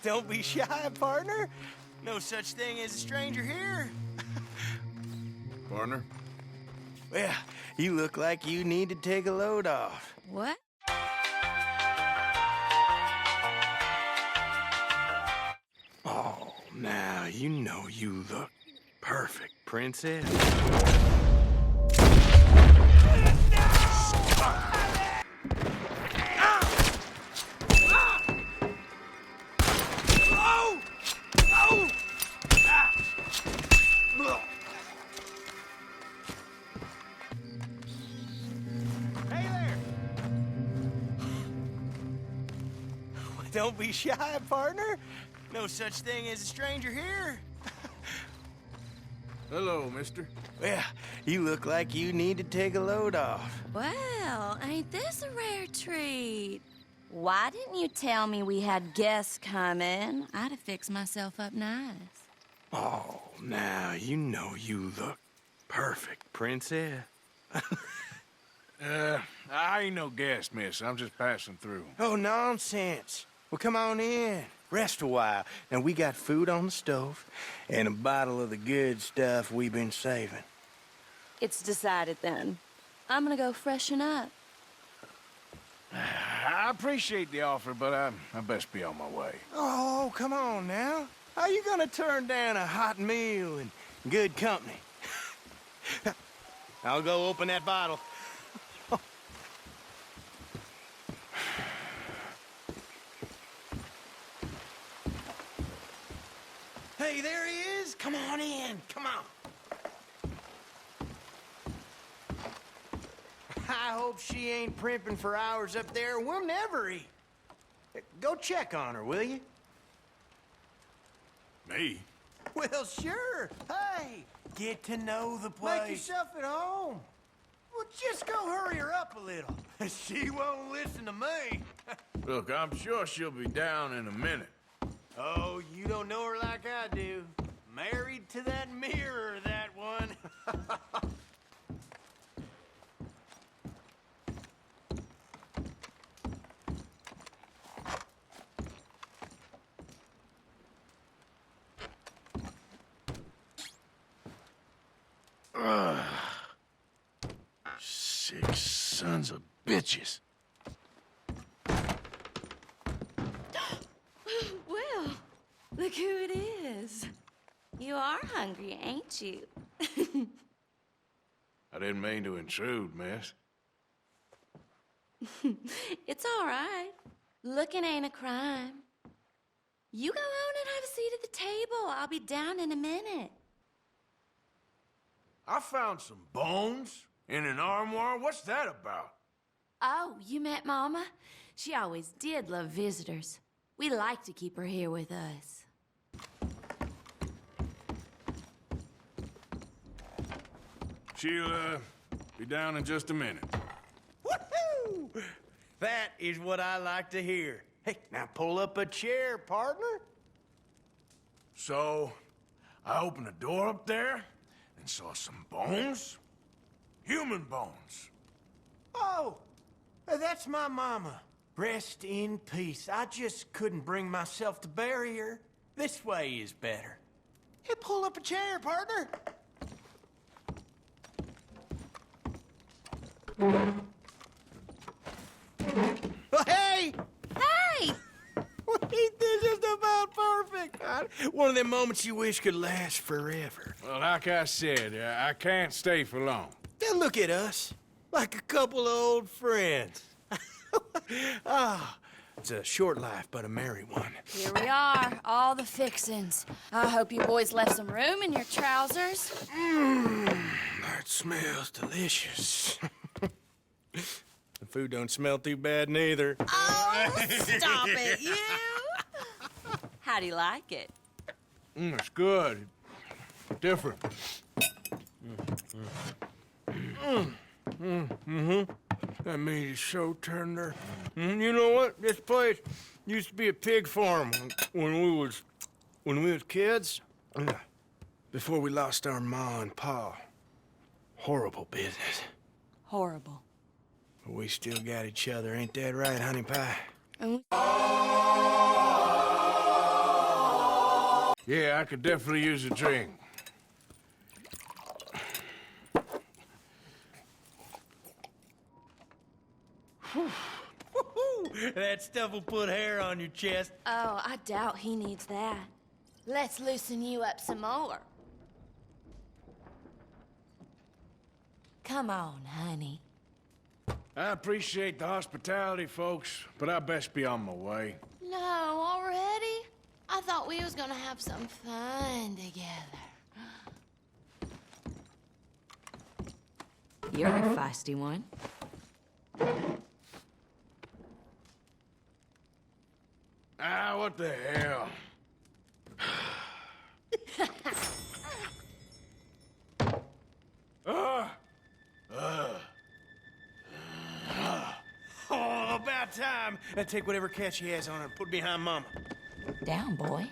Don't be shy, partner. No such thing as a stranger here. Partner? Well, you look like you need to take a load off. What? Oh, now you know you look perfect, princess. Don't be shy, partner. No such thing as a stranger here. Hello, mister. Well, you look like you need to take a load off. Well, ain't this a rare treat? Why didn't you tell me we had guests coming? I'd have fixed myself up nice. Oh, now you know you look perfect, princess. I ain't no guest, miss. I'm just passing through. Oh, nonsense. Well, come on in. Rest a while. Now, we got food on the stove and a bottle of the good stuff we've been saving. It's decided then. I'm gonna go freshen up. I appreciate the offer, but I best be on my way. Oh, come on now. How you gonna turn down a hot meal and good company? I'll go open that bottle. Hey, there he is. Come on in. Come on. I hope she ain't primping for hours up there. We'll never eat. Go check on her, will you? Me? Well, sure. Hey, get to know the place. Make yourself at home. Well, just go hurry her up a little. She won't listen to me. Look, I'm sure she'll be down in a minute. Oh, you don't know her like I do. Married to that mirror, that one. Six sons of bitches. Well, look who it is. You are hungry, ain't you? I didn't mean to intrude, miss. It's all right. Looking ain't a crime. You go on and have a seat at the table. I'll be down in a minute. I found some bones in an armoire. What's that about? Oh, you met Mama? She always did love visitors. We like to keep her here with us. She'll, be down in just a minute. Woohoo! That is what I like to hear. Hey, now pull up a chair, partner. So, I opened the door up there and saw some bones. Human bones. Oh, that's my mama. Rest in peace. I just couldn't bring myself to bury her. This way is better. Hey, pull up a chair, partner. Oh, hey! Hey! Wait, this is about perfect. One of them moments you wish could last forever. Well, like I said, I can't stay for long. Then look at us, like a couple of old friends. Ah, it's a short life, but a merry one. Here we are, all the fixins'. I hope you boys left some room in your trousers. That smells delicious. The food don't smell too bad neither. Oh, stop it, you! How do you like it? It's good. Different. That meat is so tender. You know what? This place used to be a pig farm when we was kids. Before we lost our ma and pa. Horrible business. Horrible. But we still got each other, ain't that right, honey pie? And Yeah, I could definitely use a drink. That stuff will put hair on your chest. Oh, I doubt he needs that. Let's loosen you up some more. Come on, honey. I appreciate the hospitality, folks, but I best be on my way. No, already? I thought we was gonna have some fun together. You're a feisty one. Ah, what the hell? Oh, about time. Now take whatever cat she has on her and put it behind Mama. Down, boy.